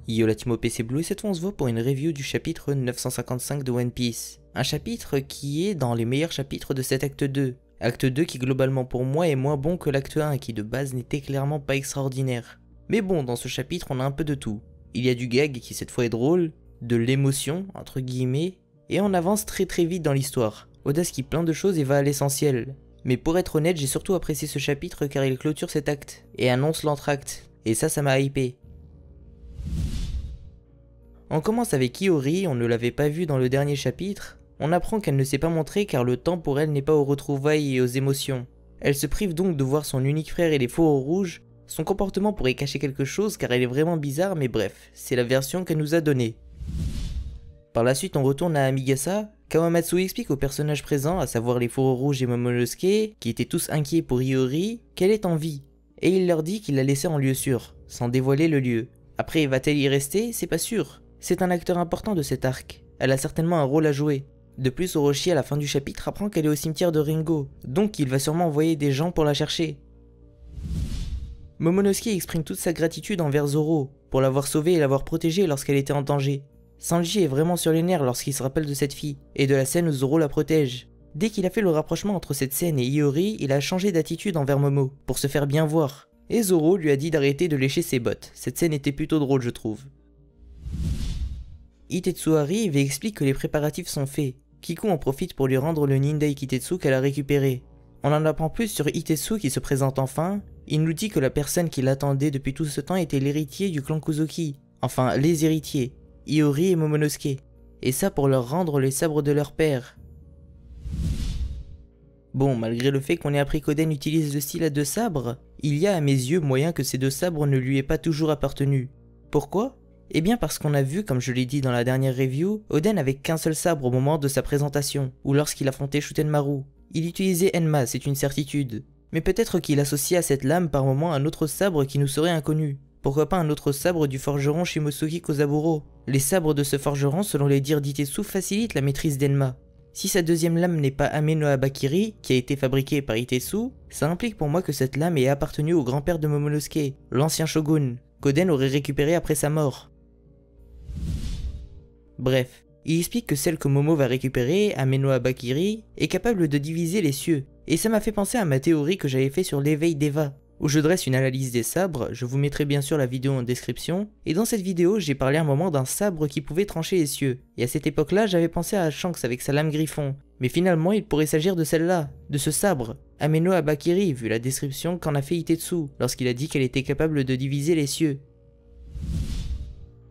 Yo la team OP c'est Blue et cette fois on se voit pour une review du chapitre 955 de One Piece. Un chapitre qui est dans les meilleurs chapitres de cet acte 2. Acte 2 qui globalement pour moi est moins bon que l'acte 1 qui de base n'était clairement pas extraordinaire. Mais bon, dans ce chapitre on a un peu de tout. Il y a du gag qui cette fois est drôle, de l'émotion entre guillemets, et on avance très vite dans l'histoire. Oda skie plein de choses et va à l'essentiel. Mais pour être honnête, j'ai surtout apprécié ce chapitre car il clôture cet acte et annonce l'entracte. Et ça m'a hypé. On commence avec Iori, on ne l'avait pas vu dans le dernier chapitre. On apprend qu'elle ne s'est pas montrée car le temps pour elle n'est pas aux retrouvailles et aux émotions. Elle se prive donc de voir son unique frère et les Fauves Rouges. Son comportement pourrait cacher quelque chose car elle est vraiment bizarre, mais bref, c'est la version qu'elle nous a donnée. Par la suite on retourne à Amigasa. Kawamatsu explique aux personnages présents, à savoir les Fauves Rouges et Momonosuke, qui étaient tous inquiets pour Iori, qu'elle est en vie. Et il leur dit qu'il l'a laissée en lieu sûr, sans dévoiler le lieu. Après va-t-elle y rester? C'est pas sûr. C'est un acteur important de cet arc, elle a certainement un rôle à jouer. De plus, Orochi à la fin du chapitre apprend qu'elle est au cimetière de Ringo, donc il va sûrement envoyer des gens pour la chercher. Momonosuke exprime toute sa gratitude envers Zoro, pour l'avoir sauvée et l'avoir protégée lorsqu'elle était en danger. Sanji est vraiment sur les nerfs lorsqu'il se rappelle de cette fille, et de la scène où Zoro la protège. Dès qu'il a fait le rapprochement entre cette scène et Iori, il a changé d'attitude envers Momo, pour se faire bien voir. Et Zoro lui a dit d'arrêter de lécher ses bottes, cette scène était plutôt drôle je trouve. Itetsu arrive et explique que les préparatifs sont faits. Kiku en profite pour lui rendre le Nindai Kitetsu qu'elle a récupéré. On en apprend plus sur Itetsu qui se présente enfin. Il nous dit que la personne qui l'attendait depuis tout ce temps était l'héritier du clan Kuzuki. Enfin, les héritiers, Iori et Momonosuke. Et ça pour leur rendre les sabres de leur père. Bon, malgré le fait qu'on ait appris qu'Oden utilise le style à deux sabres, il y a à mes yeux moyen que ces deux sabres ne lui aient pas toujours appartenu. Pourquoi ? Eh bien parce qu'on a vu, comme je l'ai dit dans la dernière review, Oden avait qu'un seul sabre au moment de sa présentation, ou lorsqu'il affrontait Shutenmaru. Il utilisait Enma, c'est une certitude. Mais peut-être qu'il associait à cette lame par moment un autre sabre qui nous serait inconnu. Pourquoi pas un autre sabre du forgeron Shimosuke Kozaburo? Les sabres de ce forgeron, selon les dires d'Itetsu, facilitent la maîtrise d'Enma. Si sa deuxième lame n'est pas Ame no Habakiri, qui a été fabriquée par Itetsu, ça implique pour moi que cette lame ait appartenu au grand-père de Momonosuke, l'ancien shogun, qu'Oden aurait récupéré après sa mort. Bref, il explique que celle que Momo va récupérer, Ame no Habakiri, est capable de diviser les cieux. Et ça m'a fait penser à ma théorie que j'avais fait sur l'éveil d'Eva, où je dresse une analyse des sabres, je vous mettrai bien sûr la vidéo en description, et dans cette vidéo j'ai parlé un moment d'un sabre qui pouvait trancher les cieux, et à cette époque-là j'avais pensé à Shanks avec sa lame griffon, mais finalement il pourrait s'agir de celle-là, de ce sabre, Ame no Habakiri, vu la description qu'en a fait Itetsu, lorsqu'il a dit qu'elle était capable de diviser les cieux.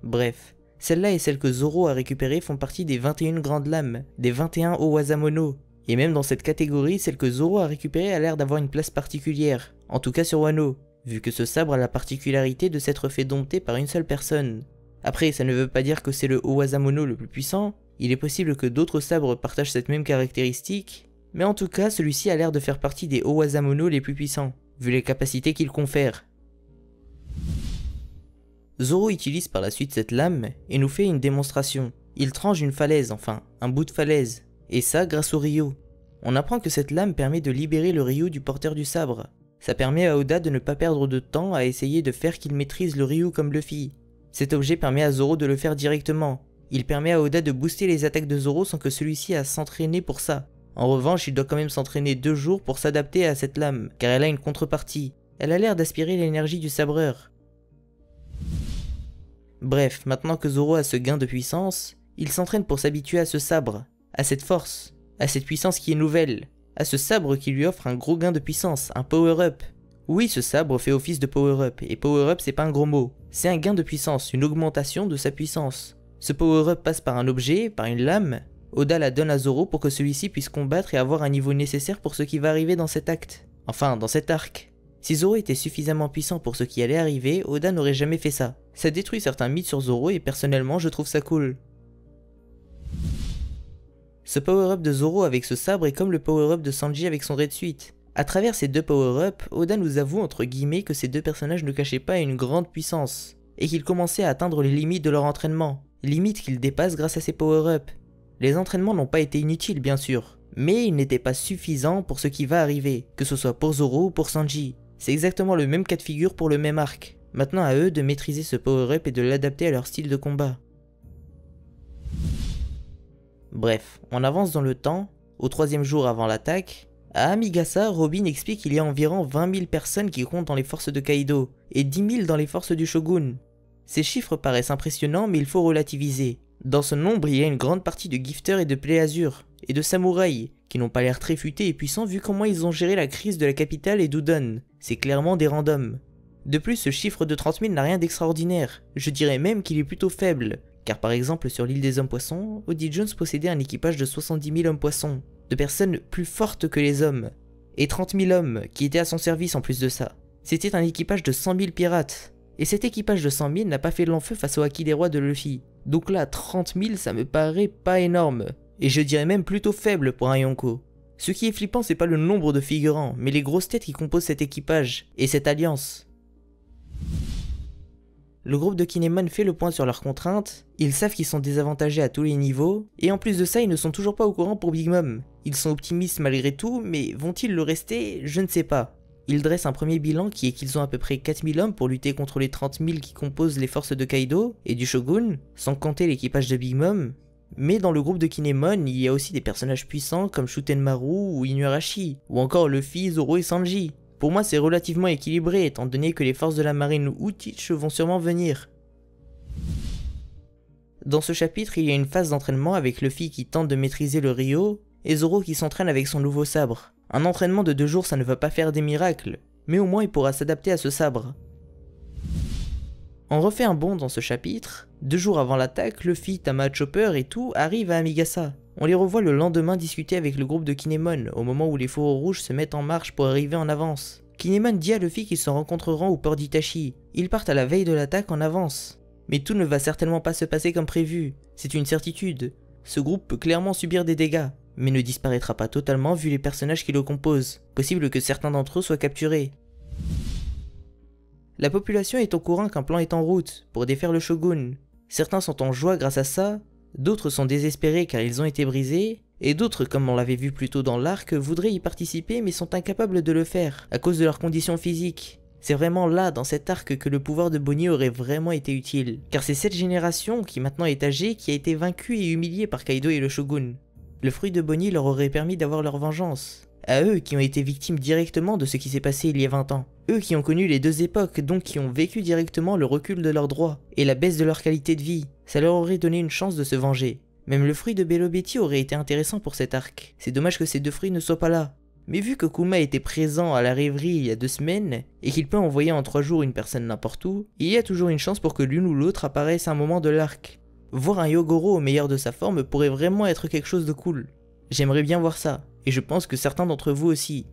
Bref. Celle-là et celle que Zoro a récupérée font partie des 21 grandes lames, des 21 Owasamono. Et même dans cette catégorie, celle que Zoro a récupérée a l'air d'avoir une place particulière, en tout cas sur Wano, vu que ce sabre a la particularité de s'être fait dompter par une seule personne. Après, ça ne veut pas dire que c'est le Owasamono le plus puissant, il est possible que d'autres sabres partagent cette même caractéristique, mais en tout cas, celui-ci a l'air de faire partie des Owasamono les plus puissants, vu les capacités qu'il confère. Zoro utilise par la suite cette lame et nous fait une démonstration. Il tranche une falaise, enfin, un bout de falaise. Et ça grâce au Ryu. On apprend que cette lame permet de libérer le Ryu du porteur du sabre. Ça permet à Oda de ne pas perdre de temps à essayer de faire qu'il maîtrise le Ryu comme Luffy. Cet objet permet à Zoro de le faire directement. Il permet à Oda de booster les attaques de Zoro sans que celui-ci ait à s'entraîner pour ça. En revanche, il doit quand même s'entraîner 2 jours pour s'adapter à cette lame, car elle a une contrepartie. Elle a l'air d'aspirer l'énergie du sabreur. Bref, maintenant que Zoro a ce gain de puissance, il s'entraîne pour s'habituer à ce sabre, à cette force, à cette puissance qui est nouvelle, à ce sabre qui lui offre un gros gain de puissance, un power-up. Oui, ce sabre fait office de power-up, et power-up c'est pas un gros mot, c'est un gain de puissance, une augmentation de sa puissance. Ce power-up passe par un objet, par une lame, Oda la donne à Zoro pour que celui-ci puisse combattre et avoir un niveau nécessaire pour ce qui va arriver dans cet acte, enfin dans cet arc. Si Zoro était suffisamment puissant pour ce qui allait arriver, Oda n'aurait jamais fait ça. Ça détruit certains mythes sur Zoro et personnellement je trouve ça cool. Ce power-up de Zoro avec ce sabre est comme le power-up de Sanji avec son Red Suite. À travers ces deux power-up, Oda nous avoue entre guillemets que ces deux personnages ne cachaient pas une grande puissance, et qu'ils commençaient à atteindre les limites de leur entraînement, limites qu'ils dépassent grâce à ces power-up. Les entraînements n'ont pas été inutiles bien sûr, mais ils n'étaient pas suffisants pour ce qui va arriver, que ce soit pour Zoro ou pour Sanji. C'est exactement le même cas de figure pour le même arc. Maintenant à eux de maîtriser ce power-up et de l'adapter à leur style de combat. Bref, on avance dans le temps, au 3e jour avant l'attaque. À Amigasa, Robin explique qu'il y a environ 20 000 personnes qui comptent dans les forces de Kaido, et 10 000 dans les forces du Shogun. Ces chiffres paraissent impressionnants, mais il faut relativiser. Dans ce nombre, il y a une grande partie de gifters et de pléasures, et de samouraïs, qui n'ont pas l'air très futés et puissants vu comment ils ont géré la crise de la capitale et d'Udon. C'est clairement des randoms. De plus, ce chiffre de 30 000 n'a rien d'extraordinaire, je dirais même qu'il est plutôt faible, car par exemple sur l'île des hommes-poissons, Oddie Jones possédait un équipage de 70 000 hommes-poissons, de personnes plus fortes que les hommes, et 30 000 hommes qui étaient à son service en plus de ça. C'était un équipage de 100 000 pirates, et cet équipage de 100 000 n'a pas fait long feu face au haki des rois de Luffy. Donc là, 30 000 ça me paraît pas énorme, et je dirais même plutôt faible pour un Yonko. Ce qui est flippant c'est pas le nombre de figurants, mais les grosses têtes qui composent cet équipage, et cette alliance. Le groupe de Kinemon fait le point sur leurs contraintes, ils savent qu'ils sont désavantagés à tous les niveaux, et en plus de ça ils ne sont toujours pas au courant pour Big Mom. Ils sont optimistes malgré tout, mais vont-ils le rester? Je ne sais pas. Ils dressent un premier bilan qui est qu'ils ont à peu près 4000 hommes pour lutter contre les 30 000 qui composent les forces de Kaido et du Shogun, sans compter l'équipage de Big Mom. Mais dans le groupe de Kinemon, il y a aussi des personnages puissants comme Shutenmaru ou Inuarashi, ou encore Luffy, Zoro et Sanji. Pour moi c'est relativement équilibré étant donné que les forces de la marine ou Teach vont sûrement venir. Dans ce chapitre il y a une phase d'entraînement avec Luffy qui tente de maîtriser le Ryo et Zoro qui s'entraîne avec son nouveau sabre. Un entraînement de 2 jours ça ne va pas faire des miracles, mais au moins il pourra s'adapter à ce sabre. On refait un bond dans ce chapitre, 2 jours avant l'attaque, Luffy, Tama, Chopper et tout arrivent à Amigasa. On les revoit le lendemain discuter avec le groupe de Kinemon, au moment où les fourreaux rouges se mettent en marche pour arriver en avance. Kinemon dit à Luffy qu'ils se rencontreront au port d'Itachi. Ils partent à la veille de l'attaque en avance. Mais tout ne va certainement pas se passer comme prévu, c'est une certitude. Ce groupe peut clairement subir des dégâts, mais ne disparaîtra pas totalement vu les personnages qui le composent. Possible que certains d'entre eux soient capturés. La population est au courant qu'un plan est en route pour défaire le Shogun. Certains sont en joie grâce à ça, d'autres sont désespérés car ils ont été brisés, et d'autres, comme on l'avait vu plus tôt dans l'arc, voudraient y participer mais sont incapables de le faire à cause de leurs conditions physiques. C'est vraiment là, dans cet arc, que le pouvoir de Bonnie aurait vraiment été utile, car c'est cette génération, qui maintenant est âgée, qui a été vaincue et humiliée par Kaido et le Shogun. Le fruit de Bonnie leur aurait permis d'avoir leur vengeance. À eux qui ont été victimes directement de ce qui s'est passé il y a 20 ans. Eux qui ont connu les 2 époques, donc qui ont vécu directement le recul de leurs droits et la baisse de leur qualité de vie. Ça leur aurait donné une chance de se venger. Même le fruit de Belo Betty aurait été intéressant pour cet arc. C'est dommage que ces 2 fruits ne soient pas là. Mais vu que Kuma était présent à la rêverie il y a 2 semaines, et qu'il peut envoyer en 3 jours une personne n'importe où, il y a toujours une chance pour que l'une ou l'autre apparaisse à un moment de l'arc. Voir un Yogoro au meilleur de sa forme pourrait vraiment être quelque chose de cool. J'aimerais bien voir ça, et je pense que certains d'entre vous aussi.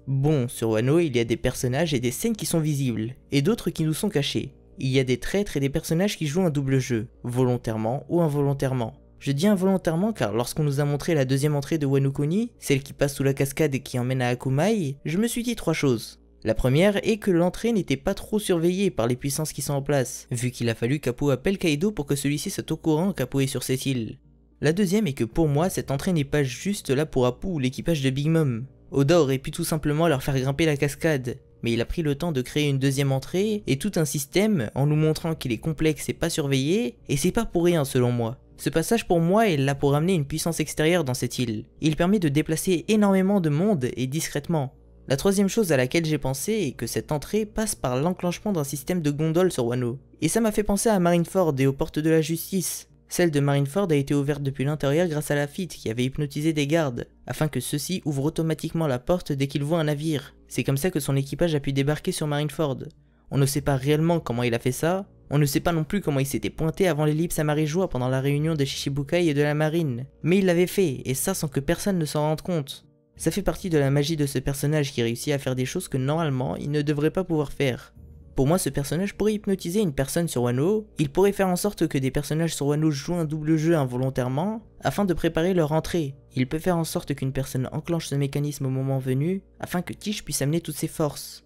Bon, sur Wano, il y a des personnages et des scènes qui sont visibles, et d'autres qui nous sont cachés. Il y a des traîtres et des personnages qui jouent un double jeu, volontairement ou involontairement. Je dis involontairement car lorsqu'on nous a montré la 2e entrée de Wano Kuni, celle qui passe sous la cascade et qui emmène à Akumai, je me suis dit 3 choses. La première est que l'entrée n'était pas trop surveillée par les puissances qui sont en place, vu qu'il a fallu qu'Apo appelle Kaido pour que celui-ci soit au courant qu'Apo est sur cette île. La deuxième est que pour moi, cette entrée n'est pas juste là pour Apo ou l'équipage de Big Mom. Oda aurait pu tout simplement leur faire grimper la cascade, mais il a pris le temps de créer une 2e entrée et tout un système en nous montrant qu'il est complexe et pas surveillé, et c'est pas pour rien selon moi. Ce passage pour moi est là pour amener une puissance extérieure dans cette île. Il permet de déplacer énormément de monde et discrètement. La 3e chose à laquelle j'ai pensé est que cette entrée passe par l'enclenchement d'un système de gondoles sur Wano. Et ça m'a fait penser à Marineford et aux portes de la justice. Celle de Marineford a été ouverte depuis l'intérieur grâce à Lafitte qui avait hypnotisé des gardes, afin que ceux-ci ouvrent automatiquement la porte dès qu'ils voient un navire. C'est comme ça que son équipage a pu débarquer sur Marineford. On ne sait pas réellement comment il a fait ça, on ne sait pas non plus comment il s'était pointé avant l'ellipse à Marie-Joie pendant la réunion de Shichibukai et de la marine. Mais il l'avait fait, et ça sans que personne ne s'en rende compte. Ça fait partie de la magie de ce personnage qui réussit à faire des choses que normalement il ne devrait pas pouvoir faire. Pour moi, ce personnage pourrait hypnotiser une personne sur Wano, il pourrait faire en sorte que des personnages sur Wano jouent un double jeu involontairement, afin de préparer leur entrée. Il peut faire en sorte qu'une personne enclenche ce mécanisme au moment venu, afin que Tish puisse amener toutes ses forces.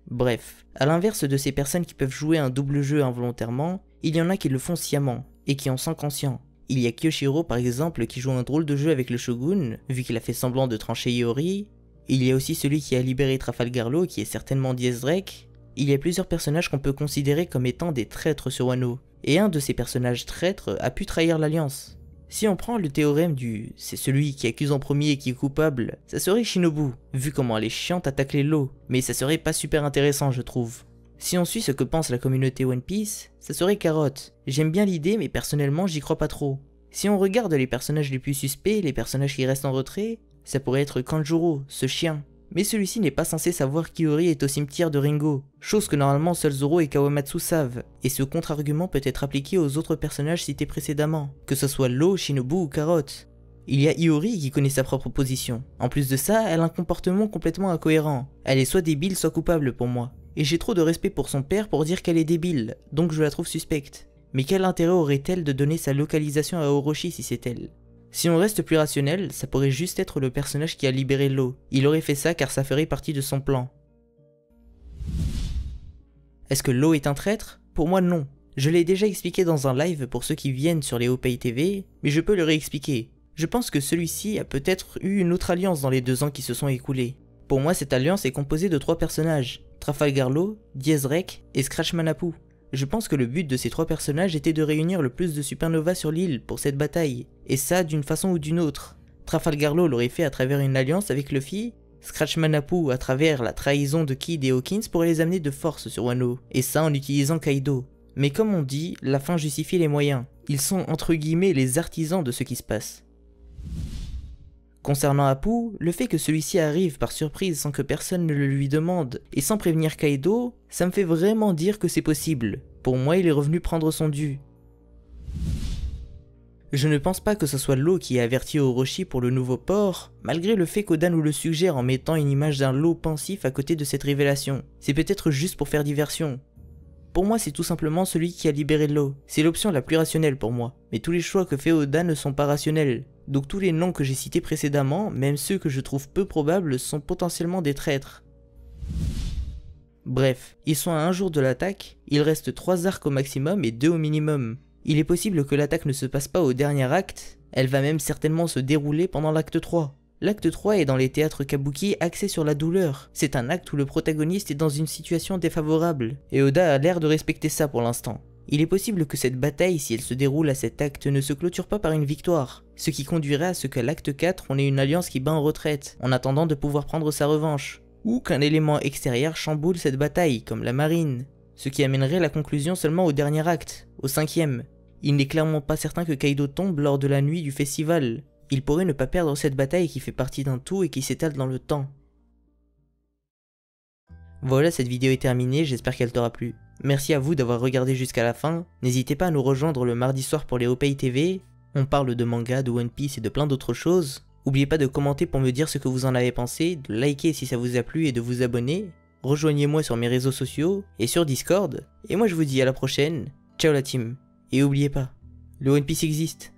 Bref, à l'inverse de ces personnes qui peuvent jouer un double jeu involontairement, il y en a qui le font sciemment, et qui en sont conscients. Il y a Kyoshiro par exemple qui joue un drôle de jeu avec le Shogun, vu qu'il a fait semblant de trancher Iori. Il y a aussi celui qui a libéré Trafalgar Law, qui est certainement Diez Drake. Il y a plusieurs personnages qu'on peut considérer comme étant des traîtres sur Wano, et un de ces personnages traîtres a pu trahir l'Alliance. Si on prend le théorème du « c'est celui qui accuse en premier et qui est coupable », ça serait Shinobu, vu comment elle est chiante à tacler Law, mais ça serait pas super intéressant je trouve. Si on suit ce que pense la communauté One Piece, ça serait Carrot. J'aime bien l'idée mais personnellement j'y crois pas trop. Si on regarde les personnages les plus suspects, les personnages qui restent en retrait, ça pourrait être Kanjuro, ce chien. Mais celui-ci n'est pas censé savoir qu'Iori est au cimetière de Ringo, chose que normalement seuls Zoro et Kawamatsu savent, et ce contre-argument peut être appliqué aux autres personnages cités précédemment, que ce soit Law, Shinobu ou Carrot. Il y a Iori qui connaît sa propre position. En plus de ça, elle a un comportement complètement incohérent. Elle est soit débile soit coupable pour moi. Et j'ai trop de respect pour son père pour dire qu'elle est débile, donc je la trouve suspecte. Mais quel intérêt aurait-elle de donner sa localisation à Orochi si c'est elle? Si on reste plus rationnel, ça pourrait juste être le personnage qui a libéré Law. Il aurait fait ça car ça ferait partie de son plan. Est-ce que Law est un traître? Pour moi non. Je l'ai déjà expliqué dans un live pour ceux qui viennent sur les Opei TV, mais je peux le réexpliquer. Je pense que celui-ci a peut-être eu une autre alliance dans les 2 ans qui se sont écoulés. Pour moi cette alliance est composée de 3 personnages, Trafalgar Law, Diez Drake et Scratch Manapu. Je pense que le but de ces 3 personnages était de réunir le plus de supernovas sur l'île pour cette bataille, et ça d'une façon ou d'une autre. Trafalgar Law l'aurait fait à travers une alliance avec Luffy, Scratch Manapu à travers la trahison de Kid et Hawkins pour les amener de force sur Wano, et ça en utilisant Kaido. Mais comme on dit, la fin justifie les moyens. Ils sont entre guillemets les artisans de ce qui se passe. Concernant Apu, le fait que celui-ci arrive par surprise sans que personne ne le lui demande et sans prévenir Kaido, ça me fait vraiment dire que c'est possible. Pour moi, il est revenu prendre son dû. Je ne pense pas que ce soit Law qui a averti Orochi pour le nouveau port, malgré le fait qu'Oda nous le suggère en mettant une image d'un Law pensif à côté de cette révélation. C'est peut-être juste pour faire diversion. Pour moi, c'est tout simplement celui qui a libéré Law. C'est l'option la plus rationnelle pour moi. Mais tous les choix que fait Oda ne sont pas rationnels. Donc tous les noms que j'ai cités précédemment, même ceux que je trouve peu probables, sont potentiellement des traîtres. Bref, ils sont à 1 jour de l'attaque, il reste 3 arcs au maximum et 2 au minimum. Il est possible que l'attaque ne se passe pas au dernier acte, elle va même certainement se dérouler pendant l'acte 3. L'acte 3 est dans les théâtres kabuki axé sur la douleur. C'est un acte où le protagoniste est dans une situation défavorable, et Oda a l'air de respecter ça pour l'instant. Il est possible que cette bataille, si elle se déroule à cet acte, ne se clôture pas par une victoire, ce qui conduirait à ce qu'à l'acte 4, on ait une alliance qui bat en retraite, en attendant de pouvoir prendre sa revanche, ou qu'un élément extérieur chamboule cette bataille, comme la marine, ce qui amènerait la conclusion seulement au dernier acte, au 5e. Il n'est clairement pas certain que Kaido tombe lors de la nuit du festival. Il pourrait ne pas perdre cette bataille qui fait partie d'un tout et qui s'étale dans le temps. Voilà, cette vidéo est terminée, j'espère qu'elle t'aura plu. Merci à vous d'avoir regardé jusqu'à la fin, n'hésitez pas à nous rejoindre le mardi soir pour les Opei TV, on parle de manga, de One Piece et de plein d'autres choses. N'oubliez pas de commenter pour me dire ce que vous en avez pensé, de liker si ça vous a plu et de vous abonner. Rejoignez-moi sur mes réseaux sociaux et sur Discord, et moi je vous dis à la prochaine, ciao la team. Et n'oubliez pas, le One Piece existe.